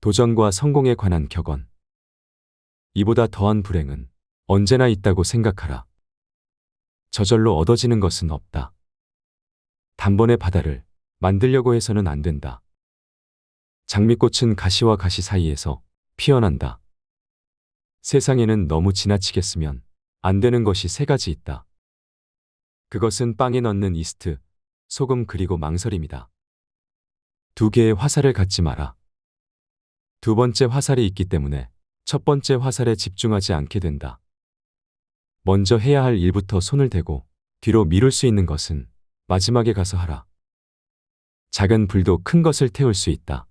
도전과 성공에 관한 격언. 이보다 더한 불행은 언제나 있다고 생각하라. 저절로 얻어지는 것은 없다. 단번에 바다를 만들려고 해서는 안 된다. 장미꽃은 가시와 가시 사이에서 피어난다. 세상에는 너무 지나치게 쓰면 안 되는 것이 세 가지 있다. 그것은 빵에 넣는 이스트, 소금 그리고 망설임이다. 두 개의 화살을 갖지 마라. 두 번째 화살이 있기 때문에 첫 번째 화살에 집중하지 않게 된다. 먼저 해야 할 일부터 손을 대고 뒤로 미룰 수 있는 것은 마지막에 가서 하라. 작은 불도 큰 것을 태울 수 있다.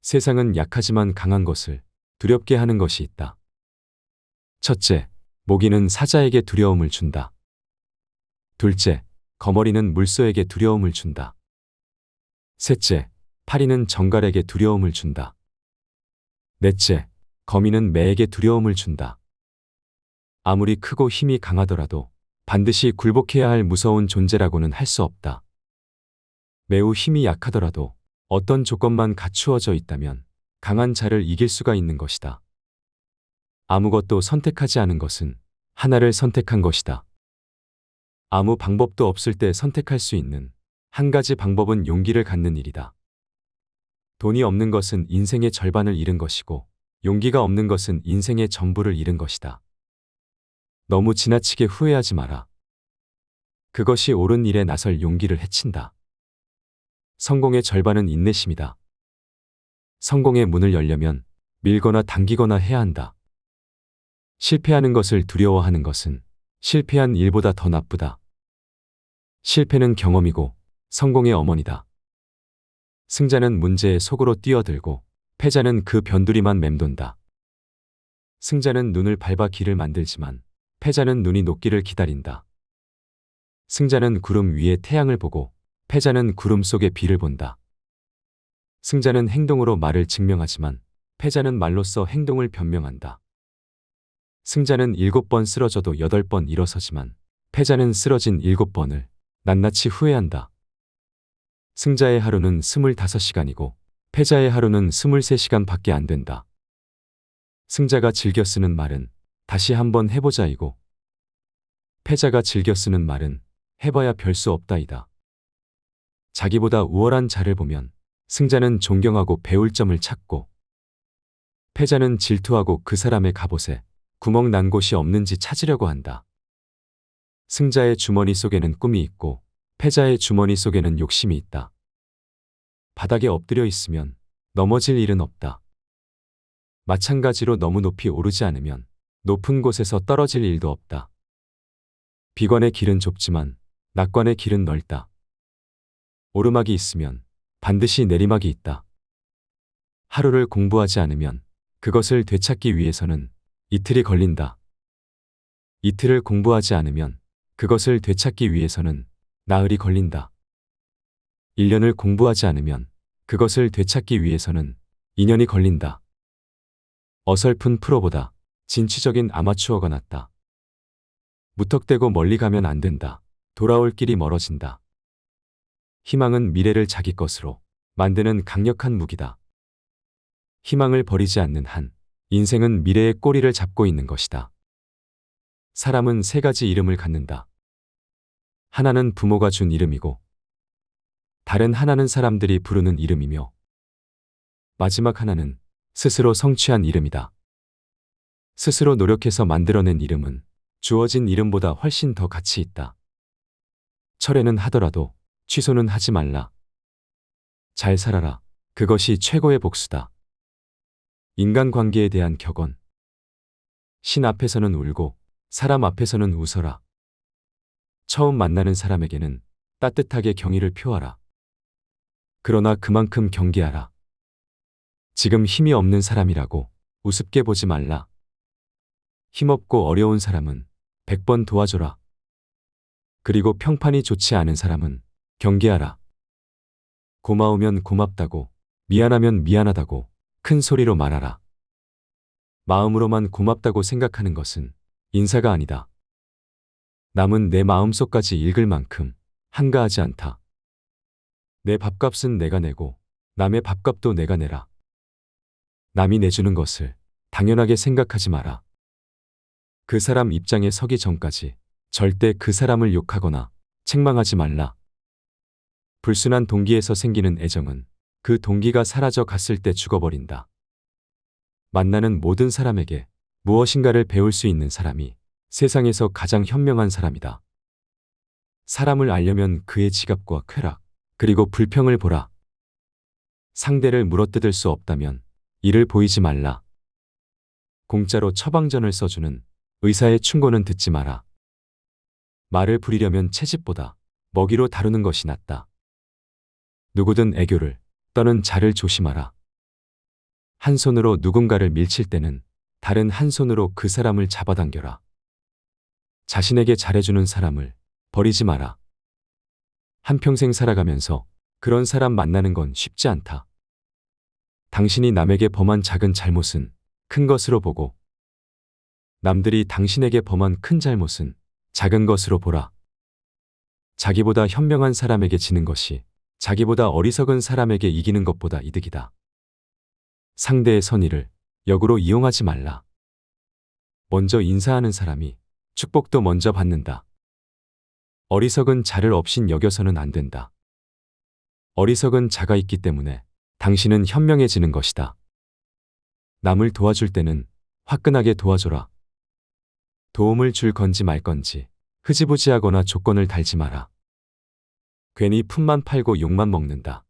세상은 약하지만 강한 것을 두렵게 하는 것이 있다. 첫째, 모기는 사자에게 두려움을 준다. 둘째, 거머리는 물소에게 두려움을 준다. 셋째, 파리는 정갈에게 두려움을 준다. 넷째, 거미는 매에게 두려움을 준다. 아무리 크고 힘이 강하더라도 반드시 굴복해야 할 무서운 존재라고는 할 수 없다. 매우 힘이 약하더라도 어떤 조건만 갖추어져 있다면 강한 자를 이길 수가 있는 것이다. 아무것도 선택하지 않은 것은 하나를 선택한 것이다. 아무 방법도 없을 때 선택할 수 있는 한 가지 방법은 용기를 갖는 일이다. 돈이 없는 것은 인생의 절반을 잃은 것이고 용기가 없는 것은 인생의 전부를 잃은 것이다. 너무 지나치게 후회하지 마라. 그것이 옳은 일에 나설 용기를 해친다. 성공의 절반은 인내심이다. 성공의 문을 열려면 밀거나 당기거나 해야 한다. 실패하는 것을 두려워하는 것은 실패한 일보다 더 나쁘다. 실패는 경험이고 성공의 어머니다. 승자는 문제의 속으로 뛰어들고 패자는 그 변두리만 맴돈다. 승자는 눈을 밟아 길을 만들지만 패자는 눈이 녹기를 기다린다. 승자는 구름 위에 태양을 보고 패자는 구름 속의 비를 본다. 승자는 행동으로 말을 증명하지만 패자는 말로써 행동을 변명한다. 승자는 7번 쓰러져도 8번 일어서지만 패자는 쓰러진 7번을 낱낱이 후회한다. 승자의 하루는 25시간이고 패자의 하루는 23시간 밖에 안 된다. 승자가 즐겨 쓰는 말은 다시 한번 해보자이고 패자가 즐겨 쓰는 말은 해봐야 별 수 없다이다. 자기보다 우월한 자를 보면 승자는 존경하고 배울 점을 찾고 패자는 질투하고 그 사람의 갑옷에 구멍 난 곳이 없는지 찾으려고 한다. 승자의 주머니 속에는 꿈이 있고 패자의 주머니 속에는 욕심이 있다. 바닥에 엎드려 있으면 넘어질 일은 없다. 마찬가지로 너무 높이 오르지 않으면 높은 곳에서 떨어질 일도 없다. 비관의 길은 좁지만 낙관의 길은 넓다. 오르막이 있으면 반드시 내리막이 있다. 하루를 공부하지 않으면 그것을 되찾기 위해서는 이틀이 걸린다. 이틀을 공부하지 않으면 그것을 되찾기 위해서는 나흘이 걸린다. 1년을 공부하지 않으면 그것을 되찾기 위해서는 2년이 걸린다. 어설픈 프로보다 진취적인 아마추어가 낫다. 무턱대고 멀리 가면 안 된다. 돌아올 길이 멀어진다. 희망은 미래를 자기 것으로 만드는 강력한 무기다. 희망을 버리지 않는 한 인생은 미래의 꼬리를 잡고 있는 것이다. 사람은 세 가지 이름을 갖는다. 하나는 부모가 준 이름이고 다른 하나는 사람들이 부르는 이름이며 마지막 하나는 스스로 성취한 이름이다. 스스로 노력해서 만들어낸 이름은 주어진 이름보다 훨씬 더 가치 있다. 철회는 하더라도 취소는 하지 말라. 잘 살아라. 그것이 최고의 복수다. 인간관계에 대한 격언. 신 앞에서는 울고 사람 앞에서는 웃어라. 처음 만나는 사람에게는 따뜻하게 경의를 표하라. 그러나 그만큼 경계하라. 지금 힘이 없는 사람이라고 우습게 보지 말라. 힘없고 어려운 사람은 100번 도와줘라. 그리고 평판이 좋지 않은 사람은 경계하라. 고마우면 고맙다고, 미안하면 미안하다고 큰 소리로 말하라. 마음으로만 고맙다고 생각하는 것은 인사가 아니다. 남은 내 마음속까지 읽을 만큼 한가하지 않다. 내 밥값은 내가 내고 남의 밥값도 내가 내라. 남이 내주는 것을 당연하게 생각하지 마라. 그 사람 입장에 서기 전까지 절대 그 사람을 욕하거나 책망하지 말라. 불순한 동기에서 생기는 애정은 그 동기가 사라져 갔을 때 죽어버린다. 만나는 모든 사람에게 무엇인가를 배울 수 있는 사람이 세상에서 가장 현명한 사람이다. 사람을 알려면 그의 지갑과 쾌락, 그리고 불평을 보라. 상대를 물어뜯을 수 없다면 이를 보이지 말라. 공짜로 처방전을 써주는 의사의 충고는 듣지 마라. 말을 부리려면 채집보다 먹이로 다루는 것이 낫다. 누구든 애교를 떠는 자를 조심하라. 한 손으로 누군가를 밀칠 때는 다른 한 손으로 그 사람을 잡아당겨라. 자신에게 잘해주는 사람을 버리지 마라. 한평생 살아가면서 그런 사람 만나는 건 쉽지 않다. 당신이 남에게 범한 작은 잘못은 큰 것으로 보고 남들이 당신에게 범한 큰 잘못은 작은 것으로 보라. 자기보다 현명한 사람에게 지는 것이 자기보다 어리석은 사람에게 이기는 것보다 이득이다. 상대의 선의를 역으로 이용하지 말라. 먼저 인사하는 사람이 축복도 먼저 받는다. 어리석은 자를 없인 여겨서는 안 된다. 어리석은 자가 있기 때문에 당신은 현명해지는 것이다. 남을 도와줄 때는 화끈하게 도와줘라. 도움을 줄 건지 말 건지 흐지부지하거나 조건을 달지 마라. 괜히 품만 팔고 욕만 먹는다.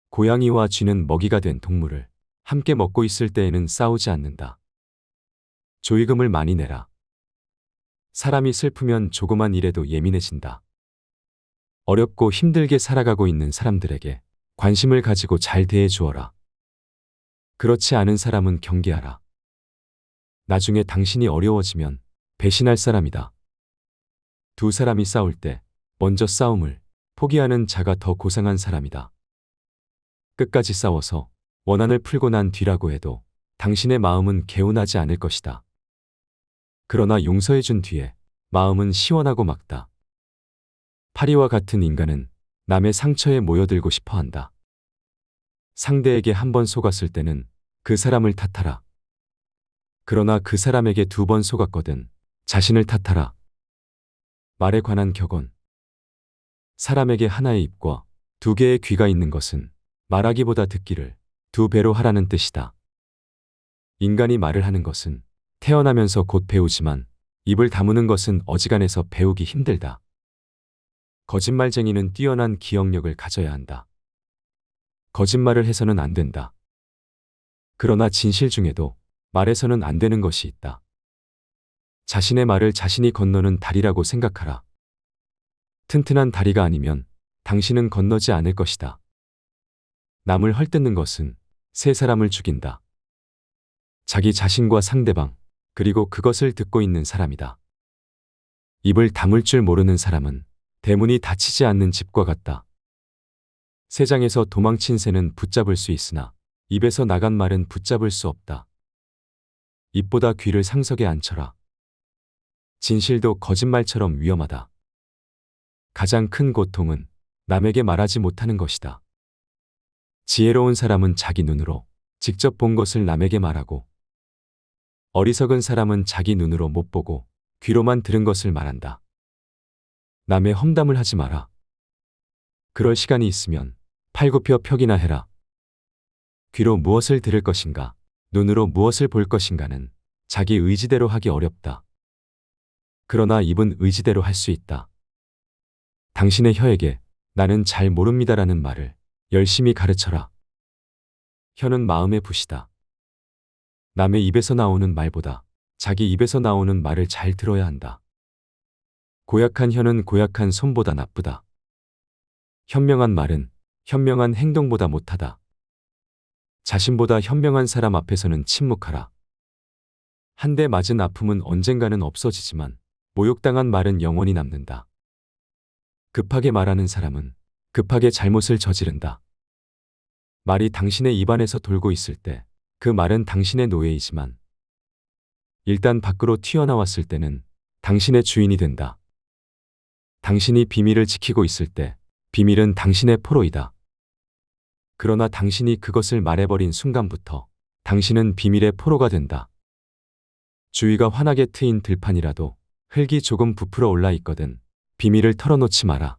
고양이와 쥐는 먹이가 된 동물을 함께 먹고 있을 때에는 싸우지 않는다. 조의금을 많이 내라. 사람이 슬프면 조그만 일에도 예민해진다. 어렵고 힘들게 살아가고 있는 사람들에게 관심을 가지고 잘 대해 주어라. 그렇지 않은 사람은 경계하라. 나중에 당신이 어려워지면 배신할 사람이다. 두 사람이 싸울 때 먼저 싸움을 포기하는 자가 더 고상한 사람이다. 끝까지 싸워서 원한을 풀고 난 뒤라고 해도 당신의 마음은 개운하지 않을 것이다. 그러나 용서해준 뒤에 마음은 시원하고 맑다. 파리와 같은 인간은 남의 상처에 모여들고 싶어 한다. 상대에게 한 번 속았을 때는 그 사람을 탓하라. 그러나 그 사람에게 두 번 속았거든 자신을 탓하라. 말에 관한 격언. 사람에게 하나의 입과 두 개의 귀가 있는 것은 말하기보다 듣기를 두 배로 하라는 뜻이다. 인간이 말을 하는 것은 태어나면서 곧 배우지만 입을 다무는 것은 어지간해서 배우기 힘들다. 거짓말쟁이는 뛰어난 기억력을 가져야 한다. 거짓말을 해서는 안 된다. 그러나 진실 중에도 말해서는 안 되는 것이 있다. 자신의 말을 자신이 건너는 다리라고 생각하라. 튼튼한 다리가 아니면 당신은 건너지 않을 것이다. 남을 헐뜯는 것은 세 사람을 죽인다. 자기 자신과 상대방, 그리고 그것을 듣고 있는 사람이다. 입을 다물 줄 모르는 사람은 대문이 닫히지 않는 집과 같다. 새장에서 도망친 새는 붙잡을 수 있으나 입에서 나간 말은 붙잡을 수 없다. 입보다 귀를 상석에 앉혀라. 진실도 거짓말처럼 위험하다. 가장 큰 고통은 남에게 말하지 못하는 것이다. 지혜로운 사람은 자기 눈으로 직접 본 것을 남에게 말하고 어리석은 사람은 자기 눈으로 못 보고 귀로만 들은 것을 말한다. 남의 험담을 하지 마라. 그럴 시간이 있으면 팔굽혀 펴기나 해라. 귀로 무엇을 들을 것인가, 눈으로 무엇을 볼 것인가는 자기 의지대로 하기 어렵다. 그러나 입은 의지대로 할 수 있다. 당신의 혀에게 나는 잘 모릅니다라는 말을 열심히 가르쳐라. 혀는 마음의 붓이다. 남의 입에서 나오는 말보다 자기 입에서 나오는 말을 잘 들어야 한다. 고약한 혀는 고약한 손보다 나쁘다. 현명한 말은 현명한 행동보다 못하다. 자신보다 현명한 사람 앞에서는 침묵하라. 한 대 맞은 아픔은 언젠가는 없어지지만 모욕당한 말은 영원히 남는다. 급하게 말하는 사람은 급하게 잘못을 저지른다. 말이 당신의 입안에서 돌고 있을 때 그 말은 당신의 노예이지만 일단 밖으로 튀어나왔을 때는 당신의 주인이 된다. 당신이 비밀을 지키고 있을 때 비밀은 당신의 포로이다. 그러나 당신이 그것을 말해버린 순간부터 당신은 비밀의 포로가 된다. 주위가 환하게 트인 들판이라도 흙이 조금 부풀어 올라 있거든 비밀을 털어놓지 마라.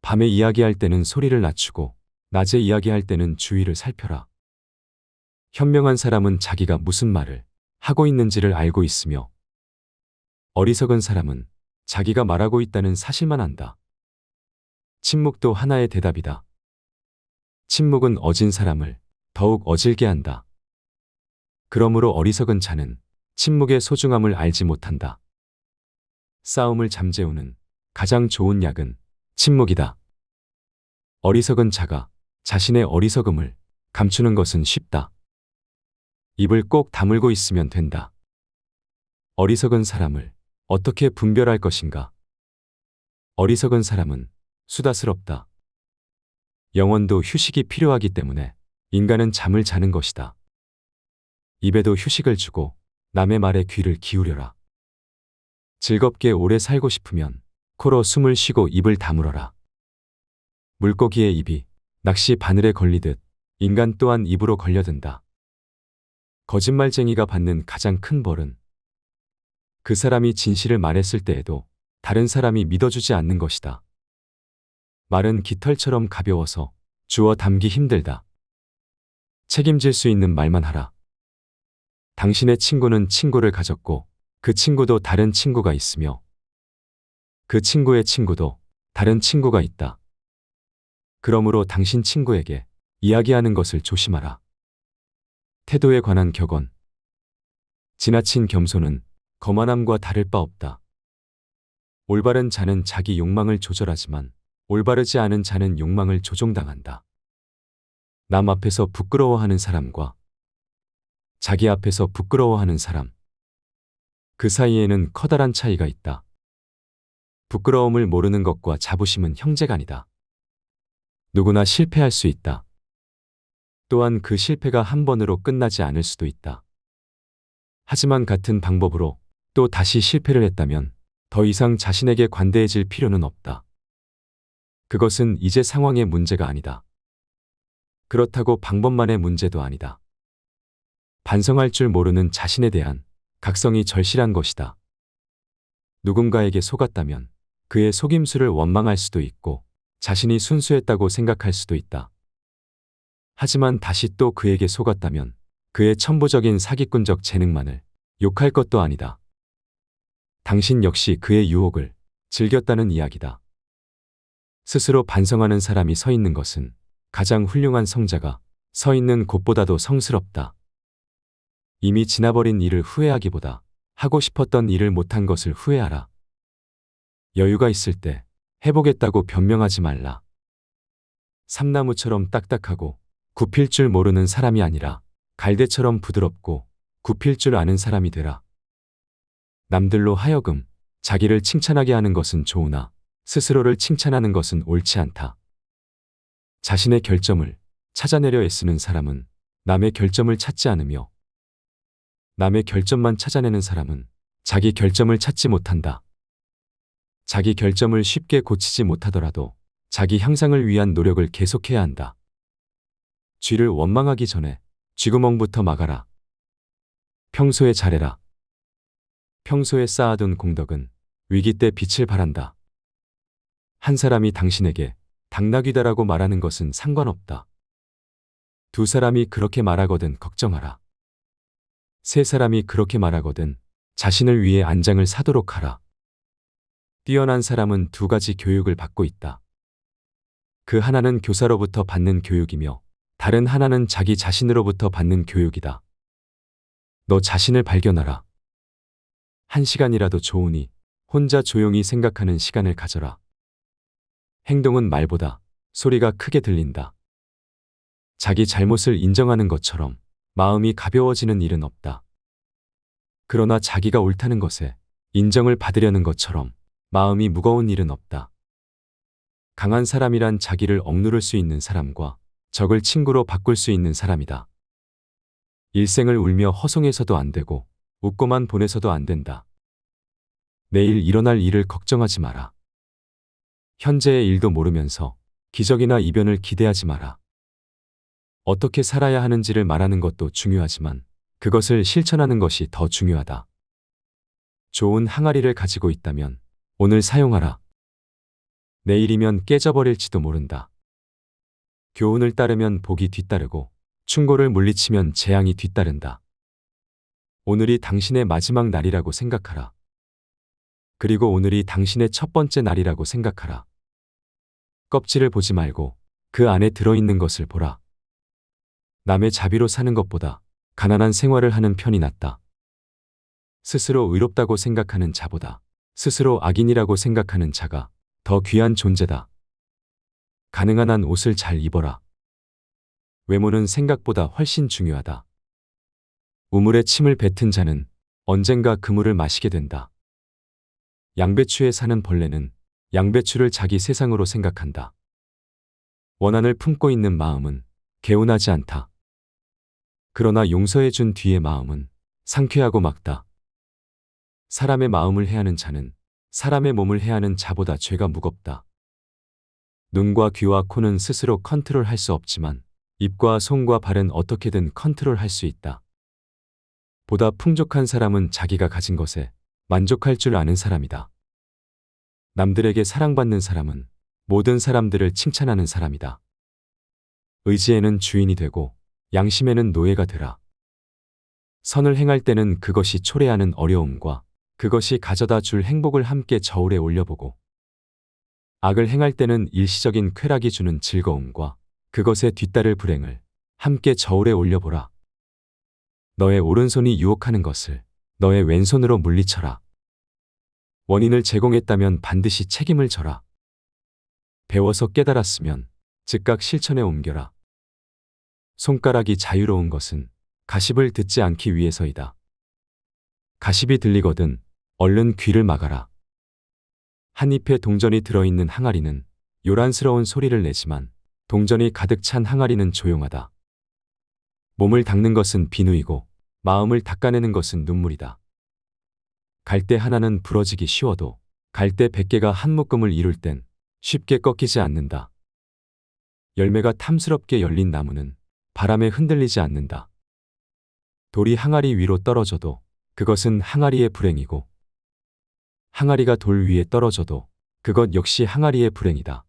밤에 이야기할 때는 소리를 낮추고 낮에 이야기할 때는 주위를 살펴라. 현명한 사람은 자기가 무슨 말을 하고 있는지를 알고 있으며 어리석은 사람은 자기가 말하고 있다는 사실만 안다. 침묵도 하나의 대답이다. 침묵은 어진 사람을 더욱 어질게 한다. 그러므로 어리석은 자는 침묵의 소중함을 알지 못한다. 싸움을 잠재우는 가장 좋은 약은 침묵이다. 어리석은 자가 자신의 어리석음을 감추는 것은 쉽다. 입을 꼭 다물고 있으면 된다. 어리석은 사람을 어떻게 분별할 것인가? 어리석은 사람은 수다스럽다. 영혼도 휴식이 필요하기 때문에 인간은 잠을 자는 것이다. 입에도 휴식을 주고 남의 말에 귀를 기울여라. 즐겁게 오래 살고 싶으면 코로 숨을 쉬고 입을 다물어라. 물고기의 입이 낚시 바늘에 걸리듯 인간 또한 입으로 걸려든다. 거짓말쟁이가 받는 가장 큰 벌은 그 사람이 진실을 말했을 때에도 다른 사람이 믿어주지 않는 것이다. 말은 깃털처럼 가벼워서 주워 담기 힘들다. 책임질 수 있는 말만 하라. 당신의 친구는 친구를 가졌고 그 친구도 다른 친구가 있으며 그 친구의 친구도 다른 친구가 있다. 그러므로 당신 친구에게 이야기하는 것을 조심하라. 태도에 관한 격언. 지나친 겸손은 거만함과 다를 바 없다. 올바른 자는 자기 욕망을 조절하지만 올바르지 않은 자는 욕망을 조종당한다. 남 앞에서 부끄러워하는 사람과 자기 앞에서 부끄러워하는 사람. 그 사이에는 커다란 차이가 있다. 부끄러움을 모르는 것과 자부심은 형제간이다. 누구나 실패할 수 있다. 또한 그 실패가 한 번으로 끝나지 않을 수도 있다. 하지만 같은 방법으로 또 다시 실패를 했다면 더 이상 자신에게 관대해질 필요는 없다. 그것은 이제 상황의 문제가 아니다. 그렇다고 방법만의 문제도 아니다. 반성할 줄 모르는 자신에 대한 각성이 절실한 것이다. 누군가에게 속았다면 그의 속임수를 원망할 수도 있고 자신이 순수했다고 생각할 수도 있다. 하지만 다시 또 그에게 속았다면 그의 천부적인 사기꾼적 재능만을 욕할 것도 아니다. 당신 역시 그의 유혹을 즐겼다는 이야기다. 스스로 반성하는 사람이 서 있는 것은 가장 훌륭한 성자가 서 있는 곳보다도 성스럽다. 이미 지나버린 일을 후회하기보다 하고 싶었던 일을 못한 것을 후회하라. 여유가 있을 때 해보겠다고 변명하지 말라. 삼나무처럼 딱딱하고 굽힐 줄 모르는 사람이 아니라 갈대처럼 부드럽고 굽힐 줄 아는 사람이 되라. 남들로 하여금 자기를 칭찬하게 하는 것은 좋으나 스스로를 칭찬하는 것은 옳지 않다. 자신의 결점을 찾아내려 애쓰는 사람은 남의 결점을 찾지 않으며 남의 결점만 찾아내는 사람은 자기 결점을 찾지 못한다. 자기 결점을 쉽게 고치지 못하더라도 자기 향상을 위한 노력을 계속해야 한다. 쥐를 원망하기 전에 쥐구멍부터 막아라. 평소에 잘해라. 평소에 쌓아둔 공덕은 위기 때 빛을 발한다. 한 사람이 당신에게 당나귀다라고 말하는 것은 상관없다. 두 사람이 그렇게 말하거든 걱정하라. 세 사람이 그렇게 말하거든 자신을 위해 안장을 사도록 하라. 뛰어난 사람은 두 가지 교육을 받고 있다. 그 하나는 교사로부터 받는 교육이며 다른 하나는 자기 자신으로부터 받는 교육이다. 너 자신을 발견하라. 한 시간이라도 좋으니 혼자 조용히 생각하는 시간을 가져라. 행동은 말보다 소리가 크게 들린다. 자기 잘못을 인정하는 것처럼 마음이 가벼워지는 일은 없다. 그러나 자기가 옳다는 것에 인정을 받으려는 것처럼 마음이 무거운 일은 없다. 강한 사람이란 자기를 억누를 수 있는 사람과 적을 친구로 바꿀 수 있는 사람이다. 일생을 울며 허송해서도 안 되고 웃고만 보내서도 안 된다. 내일 일어날 일을 걱정하지 마라. 현재의 일도 모르면서 기적이나 이변을 기대하지 마라. 어떻게 살아야 하는지를 말하는 것도 중요하지만 그것을 실천하는 것이 더 중요하다. 좋은 항아리를 가지고 있다면 오늘 사용하라. 내일이면 깨져버릴지도 모른다. 교훈을 따르면 복이 뒤따르고 충고를 물리치면 재앙이 뒤따른다. 오늘이 당신의 마지막 날이라고 생각하라. 그리고 오늘이 당신의 첫 번째 날이라고 생각하라. 껍질을 보지 말고 그 안에 들어있는 것을 보라. 남의 자비로 사는 것보다 가난한 생활을 하는 편이 낫다. 스스로 의롭다고 생각하는 자보다 스스로 악인이라고 생각하는 자가 더 귀한 존재다. 가능한 한 옷을 잘 입어라. 외모는 생각보다 훨씬 중요하다. 우물에 침을 뱉은 자는 언젠가 그물을 마시게 된다. 양배추에 사는 벌레는 양배추를 자기 세상으로 생각한다. 원한을 품고 있는 마음은 개운하지 않다. 그러나 용서해 준 뒤의 마음은 상쾌하고 맑다. 사람의 마음을 해하는 자는 사람의 몸을 해하는 자보다 죄가 무겁다. 눈과 귀와 코는 스스로 컨트롤할 수 없지만 입과 손과 발은 어떻게든 컨트롤할 수 있다. 보다 풍족한 사람은 자기가 가진 것에 만족할 줄 아는 사람이다. 남들에게 사랑받는 사람은 모든 사람들을 칭찬하는 사람이다. 의지에는 주인이 되고 양심에는 노예가 되라. 선을 행할 때는 그것이 초래하는 어려움과 그것이 가져다 줄 행복을 함께 저울에 올려보고 악을 행할 때는 일시적인 쾌락이 주는 즐거움과 그것에 뒤따를 불행을 함께 저울에 올려보라. 너의 오른손이 유혹하는 것을 너의 왼손으로 물리쳐라. 원인을 제공했다면 반드시 책임을 져라. 배워서 깨달았으면 즉각 실천에 옮겨라. 손가락이 자유로운 것은 가십을 듣지 않기 위해서이다. 가십이 들리거든 얼른 귀를 막아라. 한 잎에 동전이 들어있는 항아리는 요란스러운 소리를 내지만 동전이 가득 찬 항아리는 조용하다. 몸을 닦는 것은 비누이고 마음을 닦아내는 것은 눈물이다. 갈대 하나는 부러지기 쉬워도 갈대 100개가 한 묶음을 이룰 땐 쉽게 꺾이지 않는다. 열매가 탐스럽게 열린 나무는 바람에 흔들리지 않는다. 돌이 항아리 위로 떨어져도 그것은 항아리의 불행이고 항아리가 돌 위에 떨어져도 그것 역시 항아리의 불행이다.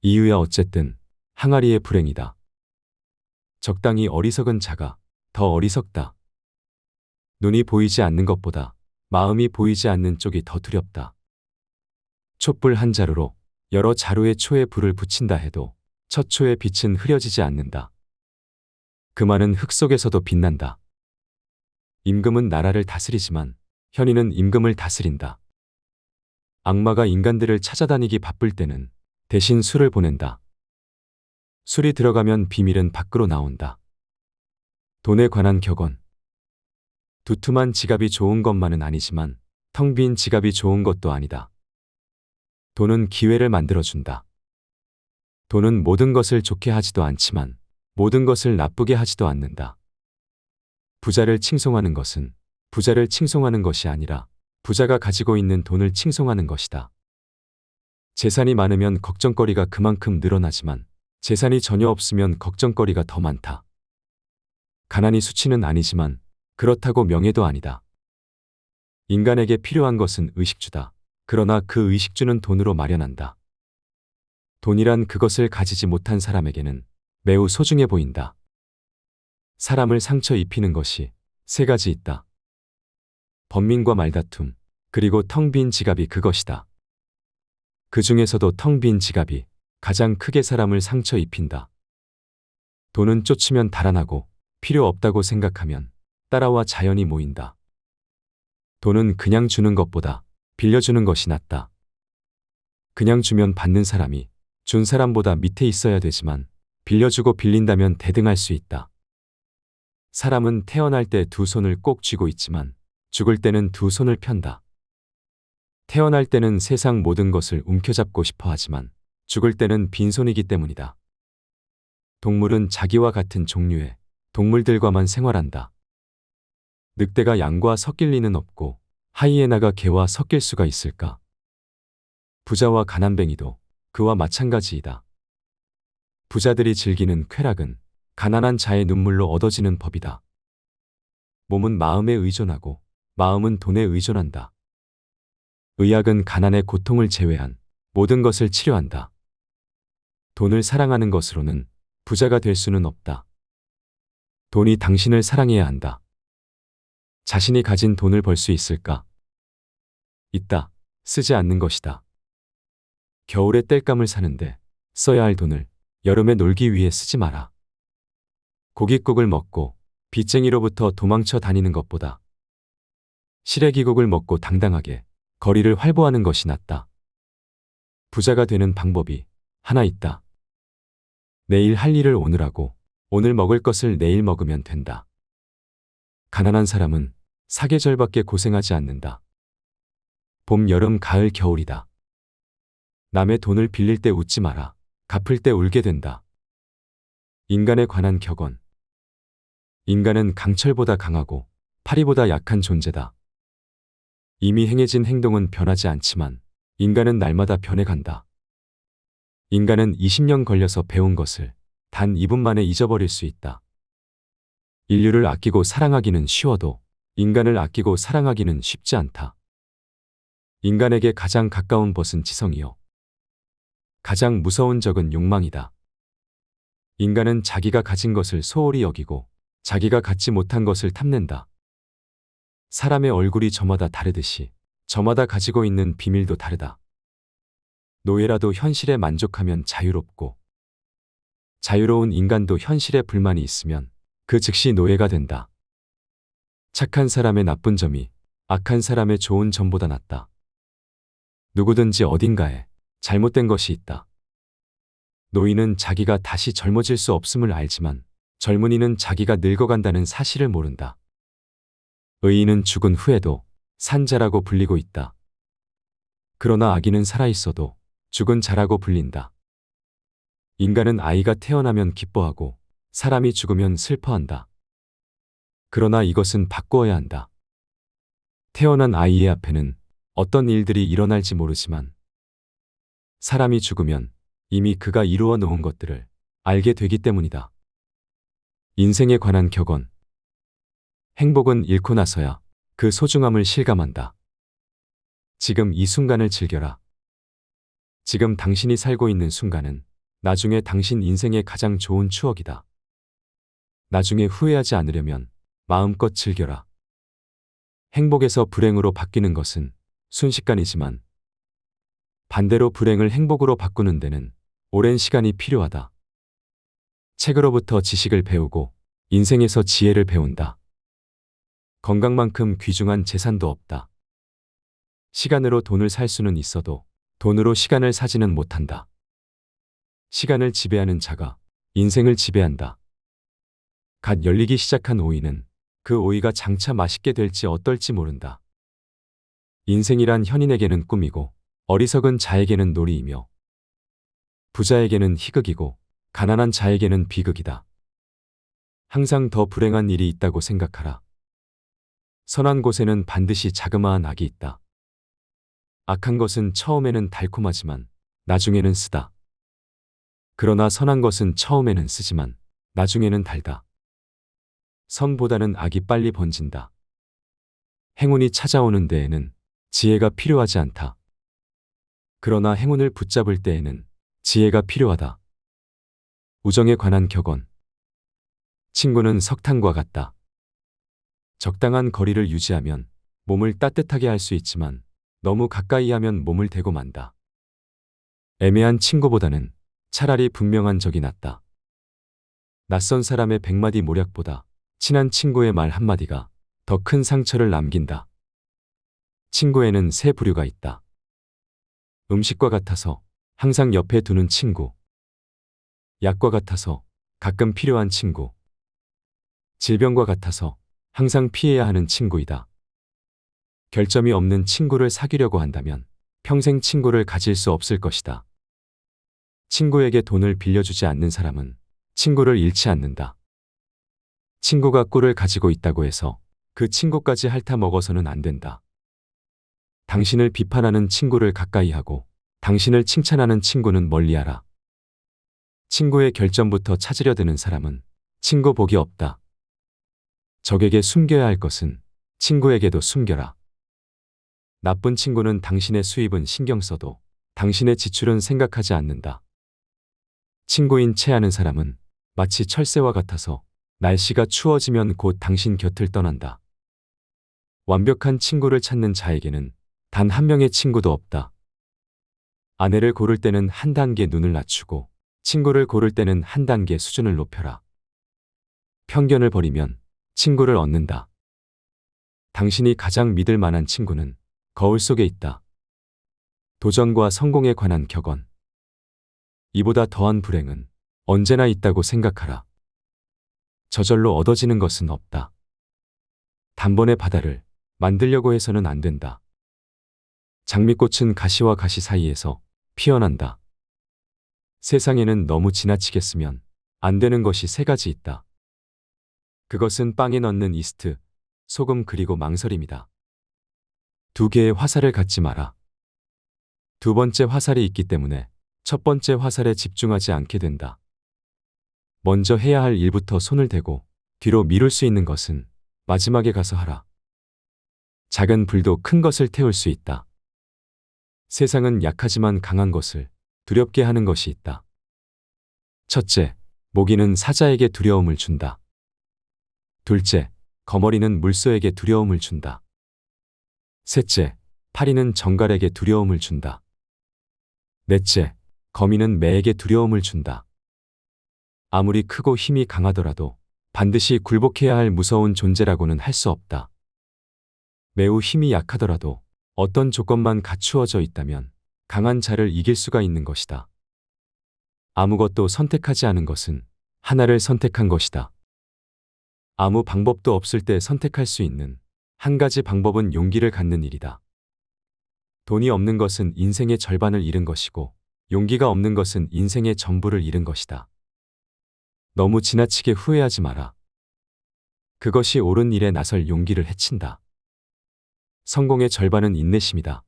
이유야 어쨌든 항아리의 불행이다. 적당히 어리석은 자가 더 어리석다. 눈이 보이지 않는 것보다 마음이 보이지 않는 쪽이 더 두렵다. 촛불 한 자루로 여러 자루의 초에 불을 붙인다 해도 첫 초의 빛은 흐려지지 않는다. 금화는 흙 속에서도 빛난다. 임금은 나라를 다스리지만 현인은 임금을 다스린다. 악마가 인간들을 찾아다니기 바쁠 때는 대신 술을 보낸다. 술이 들어가면 비밀은 밖으로 나온다. 돈에 관한 격언. 두툼한 지갑이 좋은 것만은 아니지만 텅 빈 지갑이 좋은 것도 아니다. 돈은 기회를 만들어준다. 돈은 모든 것을 좋게 하지도 않지만 모든 것을 나쁘게 하지도 않는다. 부자를 칭송하는 것은 부자를 칭송하는 것이 아니라 부자가 가지고 있는 돈을 칭송하는 것이다. 재산이 많으면 걱정거리가 그만큼 늘어나지만 재산이 전혀 없으면 걱정거리가 더 많다. 가난이 수치는 아니지만 그렇다고 명예도 아니다. 인간에게 필요한 것은 의식주다. 그러나 그 의식주는 돈으로 마련한다. 돈이란 그것을 가지지 못한 사람에게는 매우 소중해 보인다. 사람을 상처 입히는 것이 세 가지 있다. 번민과 말다툼, 그리고 텅 빈 지갑이 그것이다. 그 중에서도 텅 빈 지갑이 가장 크게 사람을 상처 입힌다. 돈은 쫓으면 달아나고 필요 없다고 생각하면 따라와 자연이 모인다. 돈은 그냥 주는 것보다 빌려주는 것이 낫다. 그냥 주면 받는 사람이 준 사람보다 밑에 있어야 되지만 빌려주고 빌린다면 대등할 수 있다. 사람은 태어날 때 두 손을 꼭 쥐고 있지만 죽을 때는 두 손을 편다. 태어날 때는 세상 모든 것을 움켜잡고 싶어 하지만 죽을 때는 빈손이기 때문이다. 동물은 자기와 같은 종류의 동물들과만 생활한다. 늑대가 양과 섞일 리는 없고 하이에나가 개와 섞일 수가 있을까? 부자와 가난뱅이도 그와 마찬가지이다. 부자들이 즐기는 쾌락은 가난한 자의 눈물로 얻어지는 법이다. 몸은 마음에 의존하고 마음은 돈에 의존한다. 의학은 가난의 고통을 제외한 모든 것을 치료한다. 돈을 사랑하는 것으로는 부자가 될 수는 없다. 돈이 당신을 사랑해야 한다. 자신이 가진 돈을 벌 수 있을까? 있다. 쓰지 않는 것이다. 겨울에 땔감을 사는데 써야 할 돈을 여름에 놀기 위해 쓰지 마라. 고깃국을 먹고 빚쟁이로부터 도망쳐 다니는 것보다 시래기국을 먹고 당당하게 거리를 활보하는 것이 낫다. 부자가 되는 방법이 하나 있다. 내일 할 일을 오늘 하고 오늘 먹을 것을 내일 먹으면 된다. 가난한 사람은 사계절밖에 고생하지 않는다. 봄, 여름, 가을, 겨울이다. 남의 돈을 빌릴 때 웃지 마라. 갚을 때 울게 된다. 인간에 관한 격언. 인간은 강철보다 강하고 파리보다 약한 존재다. 이미 행해진 행동은 변하지 않지만 인간은 날마다 변해간다. 인간은 20년 걸려서 배운 것을 단 2분 만에 잊어버릴 수 있다. 인류를 아끼고 사랑하기는 쉬워도 인간을 아끼고 사랑하기는 쉽지 않다. 인간에게 가장 가까운 벗은 지성이요. 가장 무서운 적은 욕망이다. 인간은 자기가 가진 것을 소홀히 여기고 자기가 갖지 못한 것을 탐낸다. 사람의 얼굴이 저마다 다르듯이 저마다 가지고 있는 비밀도 다르다. 노예라도 현실에 만족하면 자유롭고 자유로운 인간도 현실에 불만이 있으면 그 즉시 노예가 된다. 착한 사람의 나쁜 점이 악한 사람의 좋은 점보다 낫다. 누구든지 어딘가에 잘못된 것이 있다. 노인은 자기가 다시 젊어질 수 없음을 알지만 젊은이는 자기가 늙어간다는 사실을 모른다. 의인은 죽은 후에도 산자라고 불리고 있다. 그러나 악인은 살아있어도 죽은 자라고 불린다. 인간은 아이가 태어나면 기뻐하고 사람이 죽으면 슬퍼한다. 그러나 이것은 바꾸어야 한다. 태어난 아이의 앞에는 어떤 일들이 일어날지 모르지만 사람이 죽으면 이미 그가 이루어 놓은 것들을 알게 되기 때문이다. 인생에 관한 격언. 행복은 잃고 나서야 그 소중함을 실감한다. 지금 이 순간을 즐겨라. 지금 당신이 살고 있는 순간은 나중에 당신 인생의 가장 좋은 추억이다. 나중에 후회하지 않으려면 마음껏 즐겨라. 행복에서 불행으로 바뀌는 것은 순식간이지만 반대로 불행을 행복으로 바꾸는 데는 오랜 시간이 필요하다. 책으로부터 지식을 배우고 인생에서 지혜를 배운다. 건강만큼 귀중한 재산도 없다. 시간으로 돈을 살 수는 있어도 돈으로 시간을 사지는 못한다. 시간을 지배하는 자가 인생을 지배한다. 갓 열리기 시작한 오이는 그 오이가 장차 맛있게 될지 어떨지 모른다. 인생이란 현인에게는 꿈이고 어리석은 자에게는 놀이이며 부자에게는 희극이고 가난한 자에게는 비극이다. 항상 더 불행한 일이 있다고 생각하라. 선한 곳에는 반드시 자그마한 악이 있다. 악한 것은 처음에는 달콤하지만 나중에는 쓰다. 그러나 선한 것은 처음에는 쓰지만 나중에는 달다. 선보다는 악이 빨리 번진다. 행운이 찾아오는 데에는 지혜가 필요하지 않다. 그러나 행운을 붙잡을 때에는 지혜가 필요하다. 우정에 관한 격언. 친구는 석탄과 같다. 적당한 거리를 유지하면 몸을 따뜻하게 할 수 있지만 너무 가까이 하면 몸을 대고 만다. 애매한 친구보다는 차라리 분명한 적이 낫다. 낯선 사람의 100마디 모략보다 친한 친구의 말 한마디가 더 큰 상처를 남긴다. 친구에는 세 부류가 있다. 음식과 같아서 항상 옆에 두는 친구. 약과 같아서 가끔 필요한 친구. 질병과 같아서 항상 피해야 하는 친구이다. 결점이 없는 친구를 사귀려고 한다면 평생 친구를 가질 수 없을 것이다. 친구에게 돈을 빌려주지 않는 사람은 친구를 잃지 않는다. 친구가 꿀을 가지고 있다고 해서 그 친구까지 핥아 먹어서는 안 된다. 당신을 비판하는 친구를 가까이 하고 당신을 칭찬하는 친구는 멀리하라. 친구의 결점부터 찾으려 드는 사람은 친구 복이 없다. 적에게 숨겨야 할 것은 친구에게도 숨겨라. 나쁜 친구는 당신의 수입은 신경 써도 당신의 지출은 생각하지 않는다. 친구인 채 아는 사람은 마치 철새와 같아서 날씨가 추워지면 곧 당신 곁을 떠난다. 완벽한 친구를 찾는 자에게는 단 한 명의 친구도 없다. 아내를 고를 때는 한 단계 눈을 낮추고 친구를 고를 때는 한 단계 수준을 높여라. 편견을 버리면 친구를 얻는다. 당신이 가장 믿을 만한 친구는 거울 속에 있다. 도전과 성공에 관한 격언. 이보다 더한 불행은 언제나 있다고 생각하라. 저절로 얻어지는 것은 없다. 단번에 바다를 만들려고 해서는 안 된다. 장미꽃은 가시와 가시 사이에서 피어난다. 세상에는 너무 지나치게 쓰면 안 되는 것이 세 가지 있다. 그것은 빵에 넣는 이스트, 소금 그리고 망설임이다. 두 개의 화살을 갖지 마라. 두 번째 화살이 있기 때문에 첫 번째 화살에 집중하지 않게 된다. 먼저 해야 할 일부터 손을 대고 뒤로 미룰 수 있는 것은 마지막에 가서 하라. 작은 불도 큰 것을 태울 수 있다. 세상은 약하지만 강한 것을 두렵게 하는 것이 있다. 첫째, 모기는 사자에게 두려움을 준다. 둘째, 거머리는 물소에게 두려움을 준다. 셋째, 파리는 정갈에게 두려움을 준다. 넷째, 거미는 매에게 두려움을 준다. 아무리 크고 힘이 강하더라도 반드시 굴복해야 할 무서운 존재라고는 할 수 없다. 매우 힘이 약하더라도 어떤 조건만 갖추어져 있다면 강한 자를 이길 수가 있는 것이다. 아무것도 선택하지 않은 것은 하나를 선택한 것이다. 아무 방법도 없을 때 선택할 수 있는 한 가지 방법은 용기를 갖는 일이다. 돈이 없는 것은 인생의 절반을 잃은 것이고 용기가 없는 것은 인생의 전부를 잃은 것이다. 너무 지나치게 후회하지 마라. 그것이 옳은 일에 나설 용기를 해친다. 성공의 절반은 인내심이다.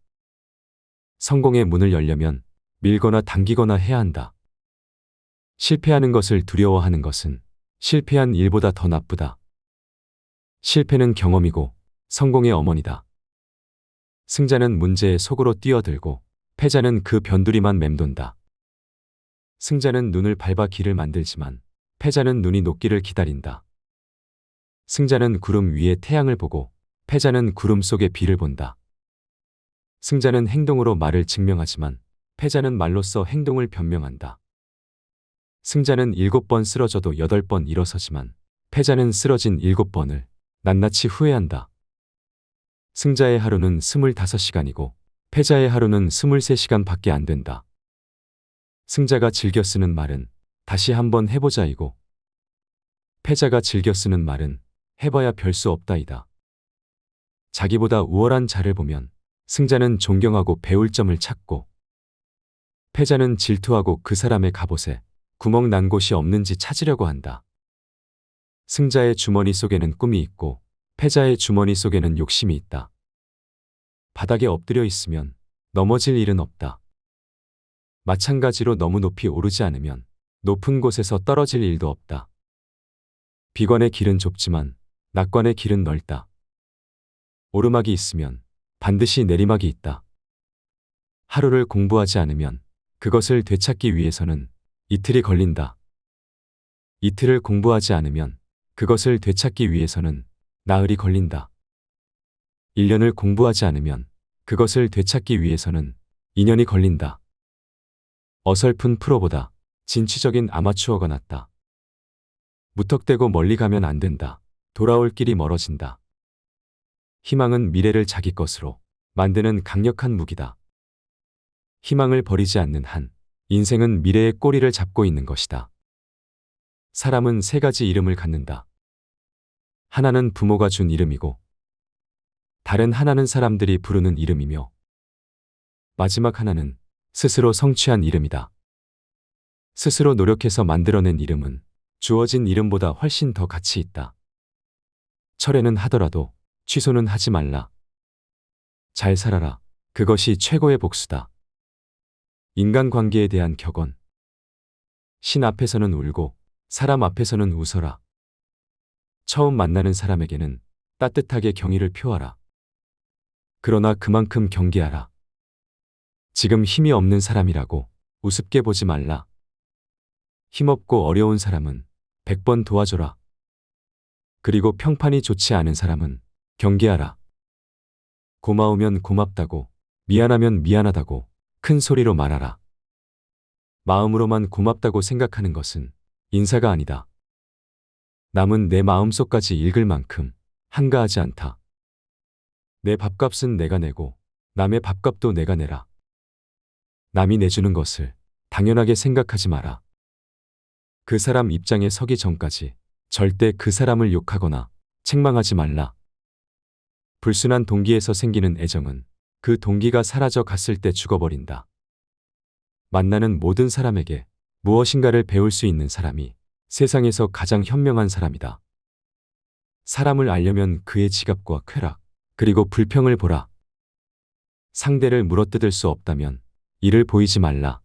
성공의 문을 열려면 밀거나 당기거나 해야 한다. 실패하는 것을 두려워하는 것은 실패한 일보다 더 나쁘다. 실패는 경험이고 성공의 어머니다. 승자는 문제의 속으로 뛰어들고 패자는 그 변두리만 맴돈다. 승자는 눈을 밟아 길을 만들지만 패자는 눈이 녹기를 기다린다. 승자는 구름 위에 태양을 보고 패자는 구름 속의 비를 본다. 승자는 행동으로 말을 증명하지만 패자는 말로써 행동을 변명한다. 승자는 7번 쓰러져도 8번 일어서지만 패자는 쓰러진 7번을 낱낱이 후회한다. 승자의 하루는 25시간이고 패자의 하루는 23시간밖에 안 된다. 승자가 즐겨 쓰는 말은 다시 한번 해보자이고 패자가 즐겨 쓰는 말은 해봐야 별 수 없다이다. 자기보다 우월한 자를 보면 승자는 존경하고 배울 점을 찾고 패자는 질투하고 그 사람의 갑옷에 구멍 난 곳이 없는지 찾으려고 한다. 승자의 주머니 속에는 꿈이 있고 패자의 주머니 속에는 욕심이 있다. 바닥에 엎드려 있으면 넘어질 일은 없다. 마찬가지로 너무 높이 오르지 않으면 높은 곳에서 떨어질 일도 없다. 비관의 길은 좁지만 낙관의 길은 넓다. 오르막이 있으면 반드시 내리막이 있다. 하루를 공부하지 않으면 그것을 되찾기 위해서는 이틀이 걸린다. 이틀을 공부하지 않으면 그것을 되찾기 위해서는 나흘이 걸린다. 1년을 공부하지 않으면 그것을 되찾기 위해서는 2년이 걸린다. 어설픈 프로보다 진취적인 아마추어가 낫다. 무턱대고 멀리 가면 안 된다. 돌아올 길이 멀어진다. 희망은 미래를 자기 것으로 만드는 강력한 무기다. 희망을 버리지 않는 한 인생은 미래의 꼬리를 잡고 있는 것이다. 사람은 3가지 이름을 갖는다. 하나는 부모가 준 이름이고 다른 하나는 사람들이 부르는 이름이며 마지막 하나는 스스로 성취한 이름이다. 스스로 노력해서 만들어낸 이름은 주어진 이름보다 훨씬 더 가치 있다. 철회는 하더라도 취소는 하지 말라. 잘 살아라. 그것이 최고의 복수다. 인간관계에 대한 격언. 신 앞에서는 울고 사람 앞에서는 웃어라. 처음 만나는 사람에게는 따뜻하게 경의를 표하라. 그러나 그만큼 경계하라. 지금 힘이 없는 사람이라고 우습게 보지 말라. 힘없고 어려운 사람은 100번 도와줘라. 그리고 평판이 좋지 않은 사람은 경계하라. 고마우면 고맙다고, 미안하면 미안하다고 큰 소리로 말하라. 마음으로만 고맙다고 생각하는 것은 인사가 아니다. 남은 내 마음속까지 읽을 만큼 한가하지 않다. 내 밥값은 내가 내고 남의 밥값도 내가 내라. 남이 내주는 것을 당연하게 생각하지 마라. 그 사람 입장에 서기 전까지 절대 그 사람을 욕하거나 책망하지 말라. 불순한 동기에서 생기는 애정은 그 동기가 사라져 갔을 때 죽어버린다. 만나는 모든 사람에게 무엇인가를 배울 수 있는 사람이 세상에서 가장 현명한 사람이다. 사람을 알려면 그의 지갑과 쾌락, 그리고 불평을 보라. 상대를 물어뜯을 수 없다면 이를 보이지 말라.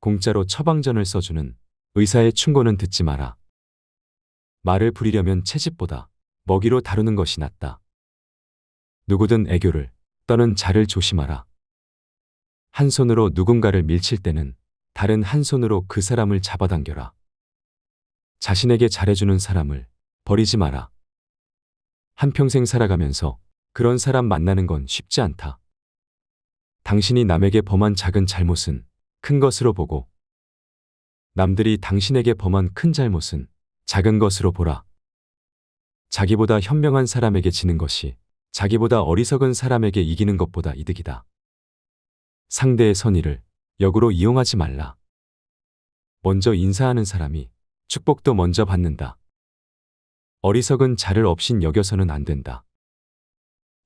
공짜로 처방전을 써주는 의사의 충고는 듣지 마라. 말을 부리려면 채집보다 먹이로 다루는 것이 낫다. 누구든 애교를 떠는 자를 조심하라. 한 손으로 누군가를 밀칠 때는 다른 한 손으로 그 사람을 잡아당겨라. 자신에게 잘해주는 사람을 버리지 마라. 한평생 살아가면서 그런 사람 만나는 건 쉽지 않다. 당신이 남에게 범한 작은 잘못은 큰 것으로 보고 남들이 당신에게 범한 큰 잘못은 작은 것으로 보라. 자기보다 현명한 사람에게 지는 것이 자기보다 어리석은 사람에게 이기는 것보다 이득이다. 상대의 선의를 역으로 이용하지 말라. 먼저 인사하는 사람이 축복도 먼저 받는다. 어리석은 자를 업신 여겨서는 안 된다.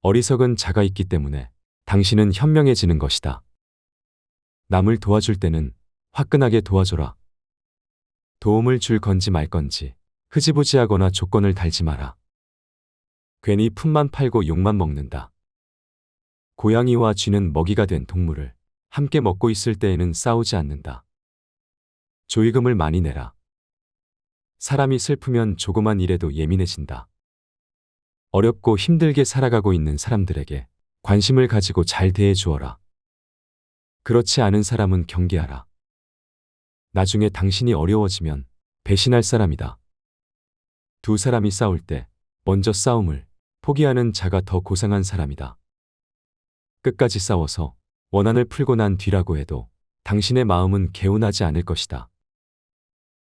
어리석은 자가 있기 때문에 당신은 현명해지는 것이다. 남을 도와줄 때는 화끈하게 도와줘라. 도움을 줄 건지 말 건지 흐지부지하거나 조건을 달지 마라. 괜히 품만 팔고 욕만 먹는다. 고양이와 쥐는 먹이가 된 동물을 함께 먹고 있을 때에는 싸우지 않는다. 조의금을 많이 내라. 사람이 슬프면 조그만 일에도 예민해진다. 어렵고 힘들게 살아가고 있는 사람들에게 관심을 가지고 잘 대해 주어라. 그렇지 않은 사람은 경계하라. 나중에 당신이 어려워지면 배신할 사람이다. 두 사람이 싸울 때 먼저 싸움을 포기하는 자가 더 고상한 사람이다. 끝까지 싸워서 원한을 풀고 난 뒤라고 해도 당신의 마음은 개운하지 않을 것이다.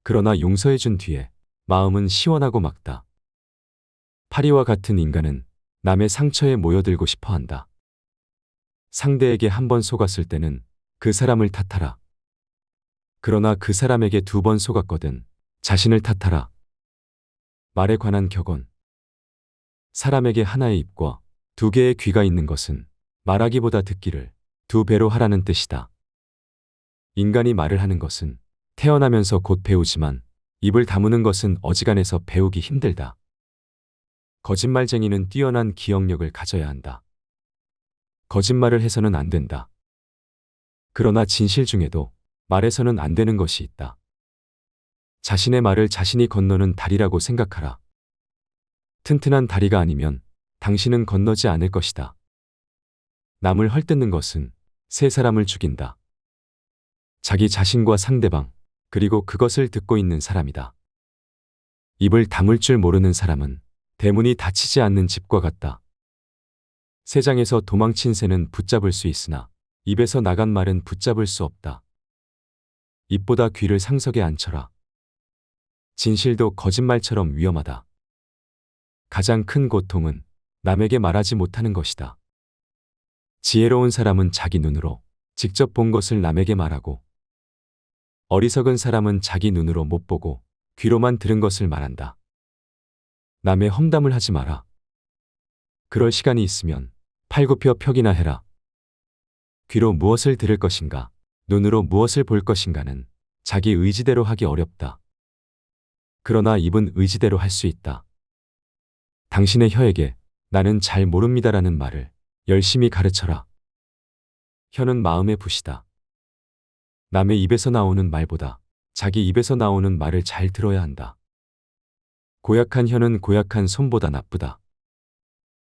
그러나 용서해준 뒤에 마음은 시원하고 막다. 파리와 같은 인간은 남의 상처에 모여들고 싶어 한다. 상대에게 한 번 속았을 때는 그 사람을 탓하라. 그러나 그 사람에게 2번 속았거든 자신을 탓하라. 말에 관한 격언. 사람에게 하나의 입과 2개의 귀가 있는 것은 말하기보다 듣기를 2배로 하라는 뜻이다. 인간이 말을 하는 것은 태어나면서 곧 배우지만 입을 다무는 것은 어지간해서 배우기 힘들다. 거짓말쟁이는 뛰어난 기억력을 가져야 한다. 거짓말을 해서는 안 된다. 그러나 진실 중에도 말해서는 안 되는 것이 있다. 자신의 말을 자신이 건너는 다리라고 생각하라. 튼튼한 다리가 아니면 당신은 건너지 않을 것이다. 남을 헐뜯는 것은 세 사람을 죽인다. 자기 자신과 상대방, 그리고 그것을 듣고 있는 사람이다. 입을 다물 줄 모르는 사람은 대문이 닫히지 않는 집과 같다. 새장에서 도망친 새는 붙잡을 수 있으나 입에서 나간 말은 붙잡을 수 없다. 입보다 귀를 상석에 앉혀라. 진실도 거짓말처럼 위험하다. 가장 큰 고통은 남에게 말하지 못하는 것이다. 지혜로운 사람은 자기 눈으로 직접 본 것을 남에게 말하고, 어리석은 사람은 자기 눈으로 못 보고 귀로만 들은 것을 말한다. 남의 험담을 하지 마라. 그럴 시간이 있으면 팔굽혀 펴기나 해라. 귀로 무엇을 들을 것인가, 눈으로 무엇을 볼 것인가는 자기 의지대로 하기 어렵다. 그러나 입은 의지대로 할 수 있다. 당신의 혀에게 나는 잘 모릅니다라는 말을 열심히 가르쳐라. 혀는 마음의 붓이다. 남의 입에서 나오는 말보다 자기 입에서 나오는 말을 잘 들어야 한다. 고약한 혀는 고약한 손보다 나쁘다.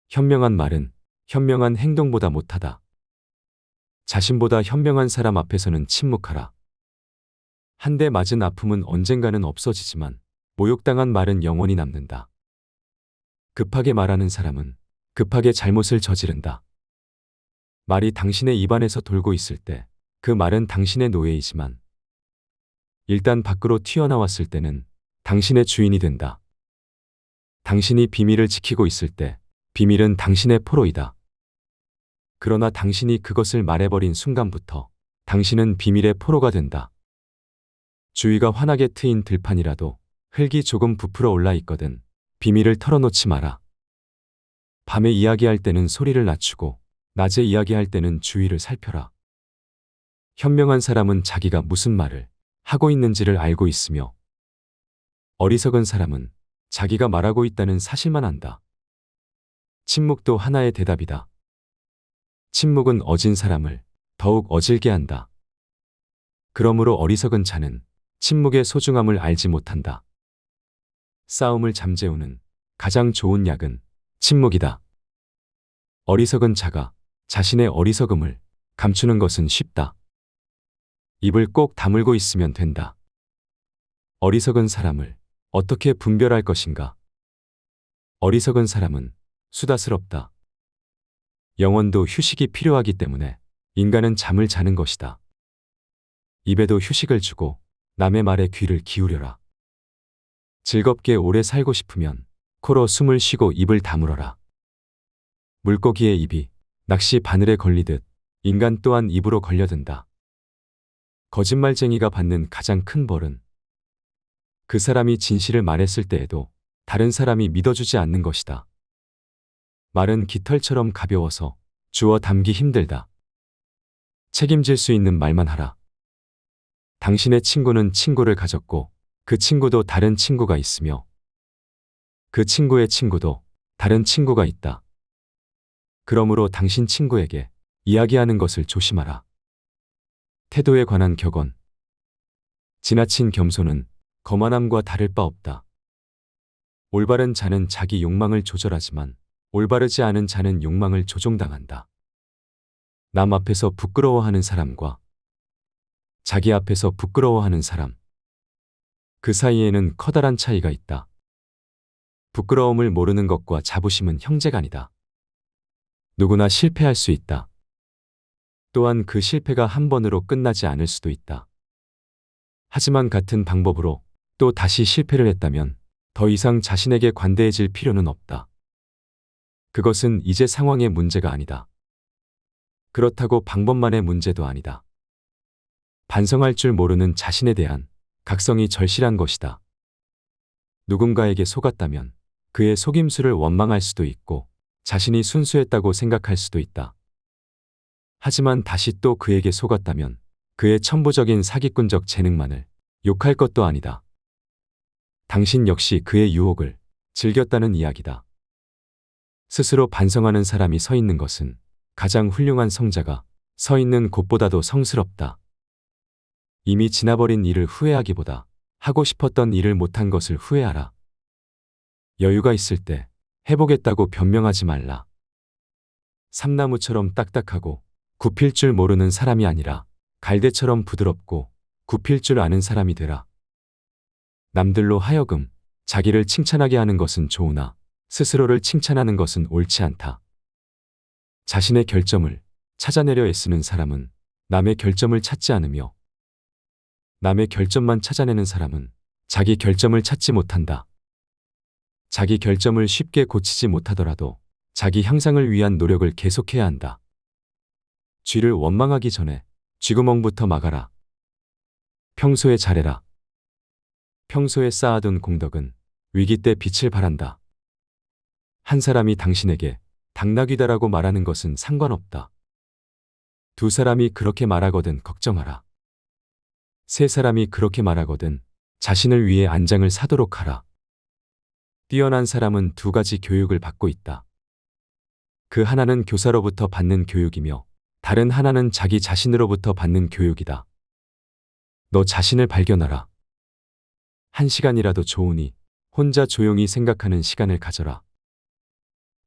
현명한 말은 현명한 행동보다 못하다. 자신보다 현명한 사람 앞에서는 침묵하라. 한 대 맞은 아픔은 언젠가는 없어지지만 모욕당한 말은 영원히 남는다. 급하게 말하는 사람은 급하게 잘못을 저지른다. 말이 당신의 입안에서 돌고 있을 때 그 말은 당신의 노예이지만 일단 밖으로 튀어나왔을 때는 당신의 주인이 된다. 당신이 비밀을 지키고 있을 때 비밀은 당신의 포로이다. 그러나 당신이 그것을 말해버린 순간부터 당신은 비밀의 포로가 된다. 주위가 환하게 트인 들판이라도 흙이 조금 부풀어 올라 있거든 비밀을 털어놓지 마라. 밤에 이야기할 때는 소리를 낮추고 낮에 이야기할 때는 주위를 살펴라. 현명한 사람은 자기가 무슨 말을 하고 있는지를 알고 있으며 어리석은 사람은 자기가 말하고 있다는 사실만 안다. 침묵도 하나의 대답이다. 침묵은 어진 사람을 더욱 어질게 한다. 그러므로 어리석은 자는 침묵의 소중함을 알지 못한다. 싸움을 잠재우는 가장 좋은 약은 침묵이다. 어리석은 자가 자신의 어리석음을 감추는 것은 쉽다. 입을 꼭 다물고 있으면 된다. 어리석은 사람을 어떻게 분별할 것인가? 어리석은 사람은 수다스럽다. 영혼도 휴식이 필요하기 때문에 인간은 잠을 자는 것이다. 입에도 휴식을 주고 남의 말에 귀를 기울여라. 즐겁게 오래 살고 싶으면 코로 숨을 쉬고 입을 다물어라. 물고기의 입이 낚시 바늘에 걸리듯 인간 또한 입으로 걸려든다. 거짓말쟁이가 받는 가장 큰 벌은 그 사람이 진실을 말했을 때에도 다른 사람이 믿어주지 않는 것이다. 말은 깃털처럼 가벼워서 주워 담기 힘들다. 책임질 수 있는 말만 하라. 당신의 친구는 친구를 가졌고 그 친구도 다른 친구가 있으며 그 친구의 친구도 다른 친구가 있다. 그러므로 당신 친구에게 이야기하는 것을 조심하라. 태도에 관한 격언. 지나친 겸손은 거만함과 다를 바 없다. 올바른 자는 자기 욕망을 조절하지만 올바르지 않은 자는 욕망을 조종당한다. 남 앞에서 부끄러워하는 사람과 자기 앞에서 부끄러워하는 사람. 그 사이에는 커다란 차이가 있다. 부끄러움을 모르는 것과 자부심은 형제간이다. 누구나 실패할 수 있다. 또한 그 실패가 한 번으로 끝나지 않을 수도 있다. 하지만 같은 방법으로 또 다시 실패를 했다면 더 이상 자신에게 관대해질 필요는 없다. 그것은 이제 상황의 문제가 아니다. 그렇다고 방법만의 문제도 아니다. 반성할 줄 모르는 자신에 대한 각성이 절실한 것이다. 누군가에게 속았다면 그의 속임수를 원망할 수도 있고 자신이 순수했다고 생각할 수도 있다. 하지만 다시 또 그에게 속았다면 그의 천부적인 사기꾼적 재능만을 욕할 것도 아니다. 당신 역시 그의 유혹을 즐겼다는 이야기다. 스스로 반성하는 사람이 서 있는 것은 가장 훌륭한 성자가 서 있는 곳보다도 성스럽다. 이미 지나버린 일을 후회하기보다 하고 싶었던 일을 못한 것을 후회하라. 여유가 있을 때 해보겠다고 변명하지 말라. 삼나무처럼 딱딱하고 굽힐 줄 모르는 사람이 아니라 갈대처럼 부드럽고 굽힐 줄 아는 사람이 되라. 남들로 하여금 자기를 칭찬하게 하는 것은 좋으나 스스로를 칭찬하는 것은 옳지 않다. 자신의 결점을 찾아내려 애쓰는 사람은 남의 결점을 찾지 않으며 남의 결점만 찾아내는 사람은 자기 결점을 찾지 못한다. 자기 결점을 쉽게 고치지 못하더라도 자기 향상을 위한 노력을 계속해야 한다. 쥐를 원망하기 전에 쥐구멍부터 막아라. 평소에 잘해라. 평소에 쌓아둔 공덕은 위기 때 빛을 발한다. 한 사람이 당신에게 당나귀다라고 말하는 것은 상관없다. 두 사람이 그렇게 말하거든 걱정하라. 세 사람이 그렇게 말하거든 자신을 위해 안장을 사도록 하라. 뛰어난 사람은 두 가지 교육을 받고 있다. 그 하나는 교사로부터 받는 교육이며 다른 하나는 자기 자신으로부터 받는 교육이다. 너 자신을 발견하라. 한 시간이라도 좋으니 혼자 조용히 생각하는 시간을 가져라.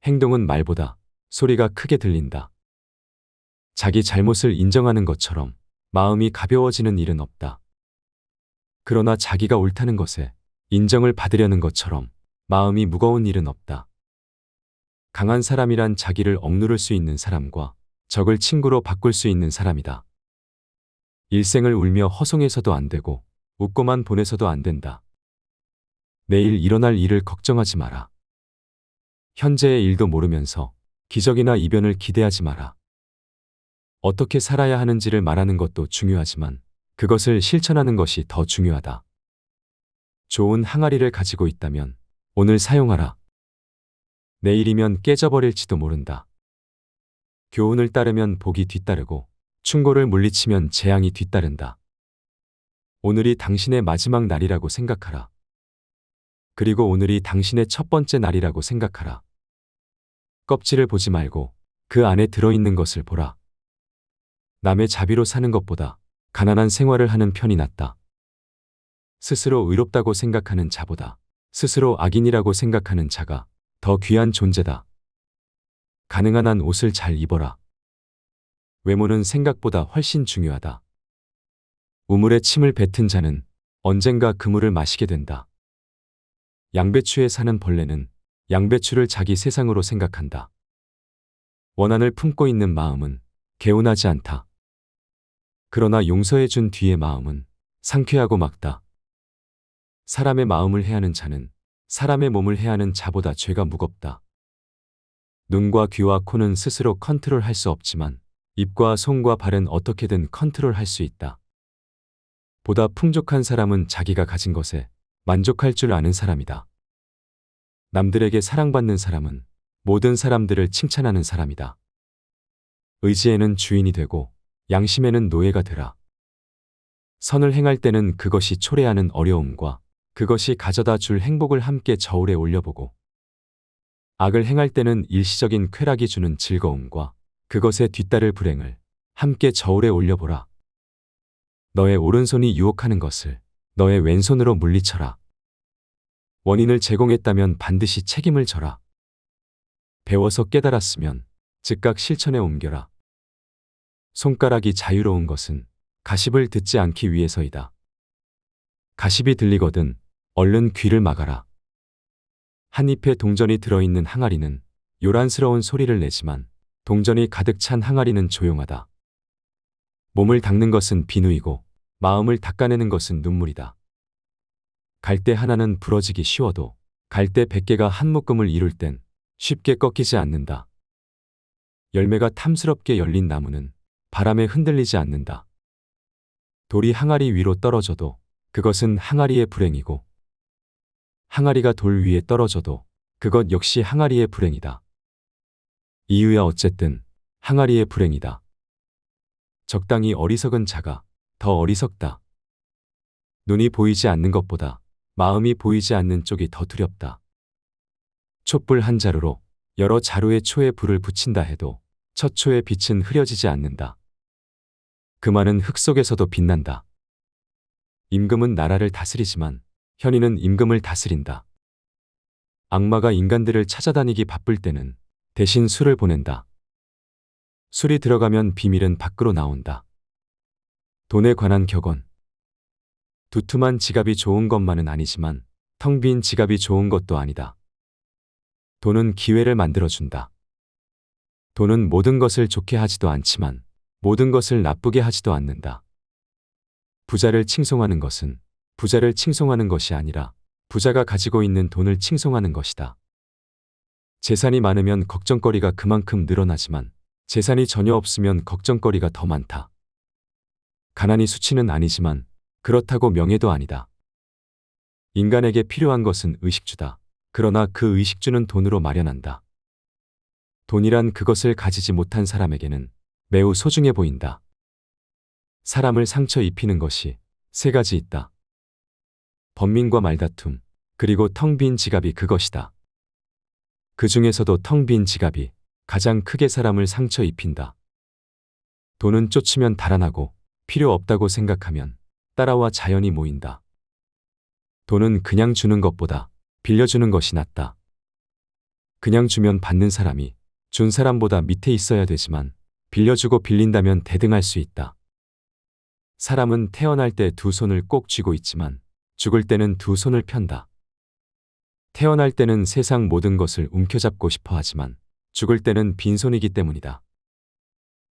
행동은 말보다 소리가 크게 들린다. 자기 잘못을 인정하는 것처럼 마음이 가벼워지는 일은 없다. 그러나 자기가 옳다는 것에 인정을 받으려는 것처럼 마음이 무거운 일은 없다. 강한 사람이란 자기를 억누를 수 있는 사람과 적을 친구로 바꿀 수 있는 사람이다. 일생을 울며 허송해서도 안 되고 웃고만 보내서도 안 된다. 내일 일어날 일을 걱정하지 마라. 현재의 일도 모르면서 기적이나 이변을 기대하지 마라. 어떻게 살아야 하는지를 말하는 것도 중요하지만 그것을 실천하는 것이 더 중요하다. 좋은 항아리를 가지고 있다면 오늘 사용하라. 내일이면 깨져버릴지도 모른다. 교훈을 따르면 복이 뒤따르고 충고를 물리치면 재앙이 뒤따른다. 오늘이 당신의 마지막 날이라고 생각하라. 그리고 오늘이 당신의 첫 번째 날이라고 생각하라. 껍질을 보지 말고 그 안에 들어있는 것을 보라. 남의 자비로 사는 것보다 가난한 생활을 하는 편이 낫다. 스스로 의롭다고 생각하는 자보다 스스로 악인이라고 생각하는 자가 더 귀한 존재다. 가능한 한 옷을 잘 입어라. 외모는 생각보다 훨씬 중요하다. 우물에 침을 뱉은 자는 언젠가 그물을 마시게 된다. 양배추에 사는 벌레는 양배추를 자기 세상으로 생각한다. 원한을 품고 있는 마음은 개운하지 않다. 그러나 용서해 준 뒤의 마음은 상쾌하고 맑다. 사람의 마음을 해하는 자는 사람의 몸을 해하는 자보다 죄가 무겁다. 눈과 귀와 코는 스스로 컨트롤할 수 없지만 입과 손과 발은 어떻게든 컨트롤할 수 있다. 보다 풍족한 사람은 자기가 가진 것에 만족할 줄 아는 사람이다. 남들에게 사랑받는 사람은 모든 사람들을 칭찬하는 사람이다. 의지에는 주인이 되고 양심에는 노예가 되라. 선을 행할 때는 그것이 초래하는 어려움과 그것이 가져다 줄 행복을 함께 저울에 올려보고 악을 행할 때는 일시적인 쾌락이 주는 즐거움과 그것에 뒤따를 불행을 함께 저울에 올려보라. 너의 오른손이 유혹하는 것을 너의 왼손으로 물리쳐라. 원인을 제공했다면 반드시 책임을 져라. 배워서 깨달았으면 즉각 실천에 옮겨라. 손가락이 자유로운 것은 가십을 듣지 않기 위해서이다. 가십이 들리거든 얼른 귀를 막아라. 한 잎에 동전이 들어있는 항아리는 요란스러운 소리를 내지만 동전이 가득 찬 항아리는 조용하다. 몸을 닦는 것은 비누이고 마음을 닦아내는 것은 눈물이다. 갈대 하나는 부러지기 쉬워도 갈대 100개가 한 묶음을 이룰 땐 쉽게 꺾이지 않는다. 열매가 탐스럽게 열린 나무는 바람에 흔들리지 않는다. 돌이 항아리 위로 떨어져도 그것은 항아리의 불행이고 항아리가 돌 위에 떨어져도 그것 역시 항아리의 불행이다. 이유야 어쨌든 항아리의 불행이다. 적당히 어리석은 자가 더 어리석다. 눈이 보이지 않는 것보다 마음이 보이지 않는 쪽이 더 두렵다. 촛불 한 자루로 여러 자루의 초에 불을 붙인다 해도 첫 초의 빛은 흐려지지 않는다. 금화는 흙 속에서도 빛난다. 임금은 나라를 다스리지만 현인은 임금을 다스린다. 악마가 인간들을 찾아다니기 바쁠 때는 대신 술을 보낸다. 술이 들어가면 비밀은 밖으로 나온다. 돈에 관한 격언. 두툼한 지갑이 좋은 것만은 아니지만 텅 빈 지갑이 좋은 것도 아니다. 돈은 기회를 만들어준다. 돈은 모든 것을 좋게 하지도 않지만 모든 것을 나쁘게 하지도 않는다. 부자를 칭송하는 것은 부자를 칭송하는 것이 아니라 부자가 가지고 있는 돈을 칭송하는 것이다. 재산이 많으면 걱정거리가 그만큼 늘어나지만 재산이 전혀 없으면 걱정거리가 더 많다. 가난이 수치는 아니지만 그렇다고 명예도 아니다. 인간에게 필요한 것은 의식주다. 그러나 그 의식주는 돈으로 마련한다. 돈이란 그것을 가지지 못한 사람에게는 매우 소중해 보인다. 사람을 상처 입히는 것이 세 가지 있다. 번민과 말다툼, 그리고 텅 빈 지갑이 그것이다. 그 중에서도 텅 빈 지갑이 가장 크게 사람을 상처 입힌다. 돈은 쫓으면 달아나고 필요 없다고 생각하면 따라와 자연히 모인다. 돈은 그냥 주는 것보다 빌려주는 것이 낫다. 그냥 주면 받는 사람이 준 사람보다 밑에 있어야 되지만 빌려주고 빌린다면 대등할 수 있다. 사람은 태어날 때 두 손을 꼭 쥐고 있지만 죽을 때는 두 손을 편다. 태어날 때는 세상 모든 것을 움켜잡고 싶어 하지만 죽을 때는 빈손이기 때문이다.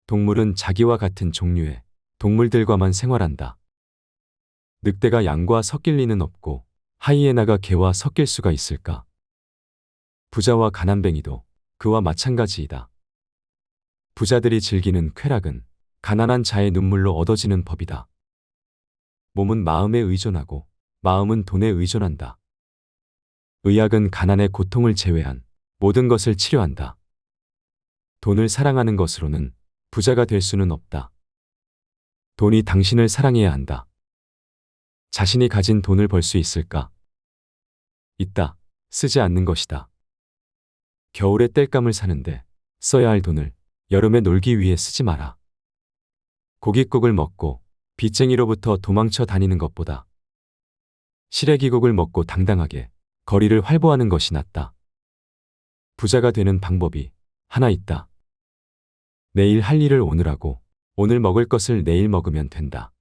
동물은 자기와 같은 종류의 동물들과만 생활한다. 늑대가 양과 섞일 리는 없고 하이에나가 개와 섞일 수가 있을까? 부자와 가난뱅이도 그와 마찬가지이다. 부자들이 즐기는 쾌락은 가난한 자의 눈물로 얻어지는 법이다. 몸은 마음에 의존하고 마음은 돈에 의존한다. 의학은 가난의 고통을 제외한 모든 것을 치료한다. 돈을 사랑하는 것으로는 부자가 될 수는 없다. 돈이 당신을 사랑해야 한다. 자신이 가진 돈을 벌 수 있을까? 있다. 쓰지 않는 것이다. 겨울에 땔감을 사는데 써야 할 돈을 여름에 놀기 위해 쓰지 마라. 고깃국을 먹고 빚쟁이로부터 도망쳐 다니는 것보다 시래기국을 먹고 당당하게 거리를 활보하는 것이 낫다. 부자가 되는 방법이 하나 있다. 내일 할 일을 오늘 하고 오늘 먹을 것을 내일 먹으면 된다.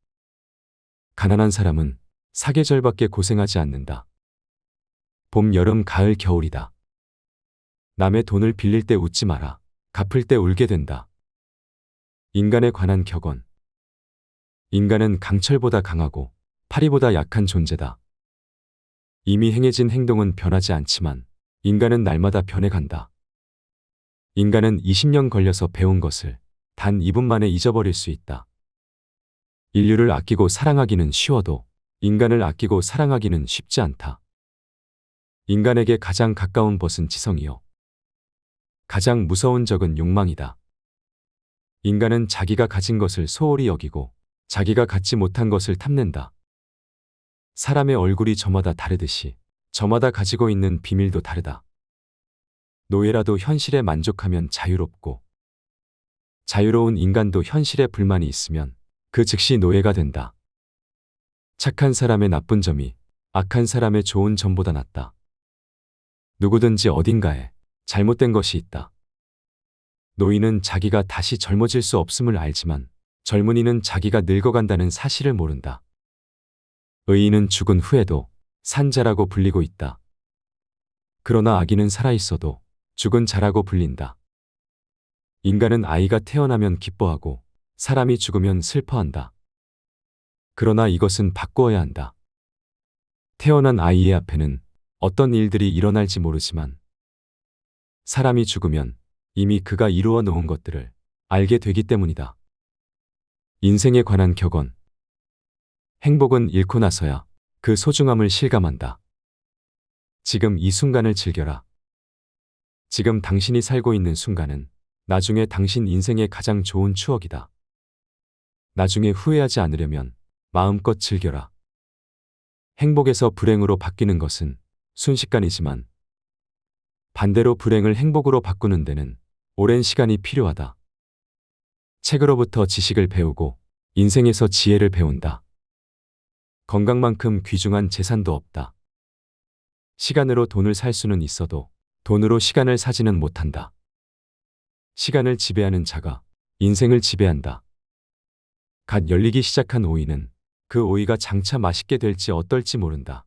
가난한 사람은 사계절밖에 고생하지 않는다. 봄, 여름, 가을, 겨울이다. 남의 돈을 빌릴 때 웃지 마라. 갚을 때 울게 된다. 인간에 관한 격언. 인간은 강철보다 강하고 파리보다 약한 존재다. 이미 행해진 행동은 변하지 않지만 인간은 날마다 변해간다. 인간은 20년 걸려서 배운 것을 단 2분 만에 잊어버릴 수 있다. 인류를 아끼고 사랑하기는 쉬워도 인간을 아끼고 사랑하기는 쉽지 않다. 인간에게 가장 가까운 벗은 지성이요. 가장 무서운 적은 욕망이다. 인간은 자기가 가진 것을 소홀히 여기고 자기가 갖지 못한 것을 탐낸다. 사람의 얼굴이 저마다 다르듯이 저마다 가지고 있는 비밀도 다르다. 노예라도 현실에 만족하면 자유롭고 자유로운 인간도 현실에 불만이 있으면 그 즉시 노예가 된다. 착한 사람의 나쁜 점이 악한 사람의 좋은 점보다 낫다. 누구든지 어딘가에 잘못된 것이 있다. 노인은 자기가 다시 젊어질 수 없음을 알지만 젊은이는 자기가 늙어간다는 사실을 모른다. 의인은 죽은 후에도 산자라고 불리고 있다. 그러나 악인은 살아있어도 죽은 자라고 불린다. 인간은 아이가 태어나면 기뻐하고 사람이 죽으면 슬퍼한다. 그러나 이것은 바꾸어야 한다. 태어난 아이의 앞에는 어떤 일들이 일어날지 모르지만 사람이 죽으면 이미 그가 이루어 놓은 것들을 알게 되기 때문이다. 인생에 관한 격언. 행복은 잃고 나서야 그 소중함을 실감한다. 지금 이 순간을 즐겨라. 지금 당신이 살고 있는 순간은 나중에 당신 인생의 가장 좋은 추억이다. 나중에 후회하지 않으려면 마음껏 즐겨라. 행복에서 불행으로 바뀌는 것은 순식간이지만 반대로 불행을 행복으로 바꾸는 데는 오랜 시간이 필요하다. 책으로부터 지식을 배우고 인생에서 지혜를 배운다. 건강만큼 귀중한 재산도 없다. 시간으로 돈을 살 수는 있어도 돈으로 시간을 사지는 못한다. 시간을 지배하는 자가 인생을 지배한다. 갓 열리기 시작한 오이는 그 오이가 장차 맛있게 될지 어떨지 모른다.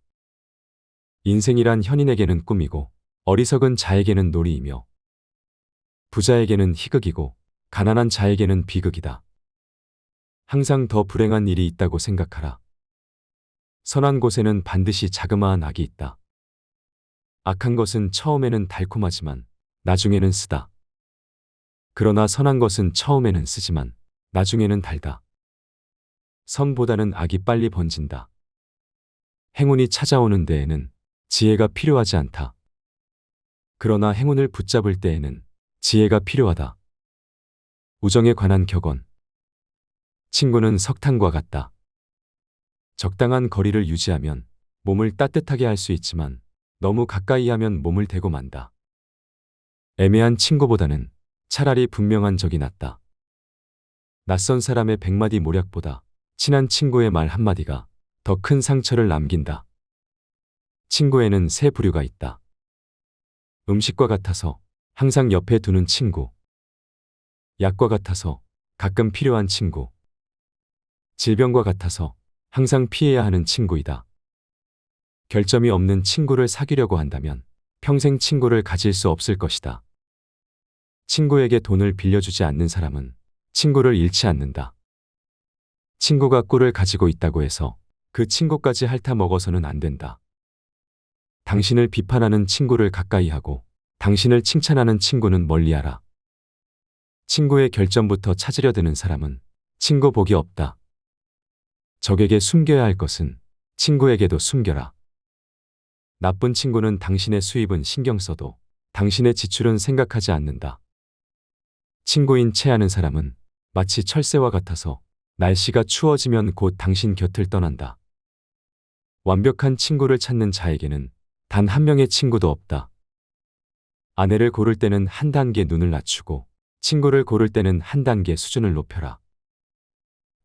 인생이란 현인에게는 꿈이고 어리석은 자에게는 놀이이며 부자에게는 희극이고 가난한 자에게는 비극이다. 항상 더 불행한 일이 있다고 생각하라. 선한 곳에는 반드시 자그마한 악이 있다. 악한 것은 처음에는 달콤하지만 나중에는 쓰다. 그러나 선한 것은 처음에는 쓰지만 나중에는 달다. 선보다는 악이 빨리 번진다. 행운이 찾아오는 데에는 지혜가 필요하지 않다. 그러나 행운을 붙잡을 때에는 지혜가 필요하다. 우정에 관한 격언. 친구는 석탄과 같다. 적당한 거리를 유지하면 몸을 따뜻하게 할 수 있지만 너무 가까이 하면 몸을 대고 만다. 애매한 친구보다는 차라리 분명한 적이 낫다. 낯선 사람의 100마디 모략보다 친한 친구의 말 한마디가 더 큰 상처를 남긴다. 친구에는 세 부류가 있다. 음식과 같아서 항상 옆에 두는 친구. 약과 같아서 가끔 필요한 친구. 질병과 같아서 항상 피해야 하는 친구이다. 결점이 없는 친구를 사귀려고 한다면 평생 친구를 가질 수 없을 것이다. 친구에게 돈을 빌려주지 않는 사람은 친구를 잃지 않는다. 친구가 꿀을 가지고 있다고 해서 그 친구까지 핥아 먹어서는 안 된다. 당신을 비판하는 친구를 가까이 하고 당신을 칭찬하는 친구는 멀리하라. 친구의 결점부터 찾으려 드는 사람은 친구 복이 없다. 적에게 숨겨야 할 것은 친구에게도 숨겨라. 나쁜 친구는 당신의 수입은 신경 써도 당신의 지출은 생각하지 않는다. 친구인 채 하는 사람은 마치 철새와 같아서 날씨가 추워지면 곧 당신 곁을 떠난다. 완벽한 친구를 찾는 자에게는 단 한 명의 친구도 없다. 아내를 고를 때는 한 단계 눈을 낮추고 친구를 고를 때는 한 단계 수준을 높여라.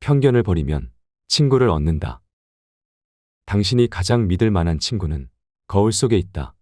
편견을 버리면 친구를 얻는다. 당신이 가장 믿을 만한 친구는 거울 속에 있다.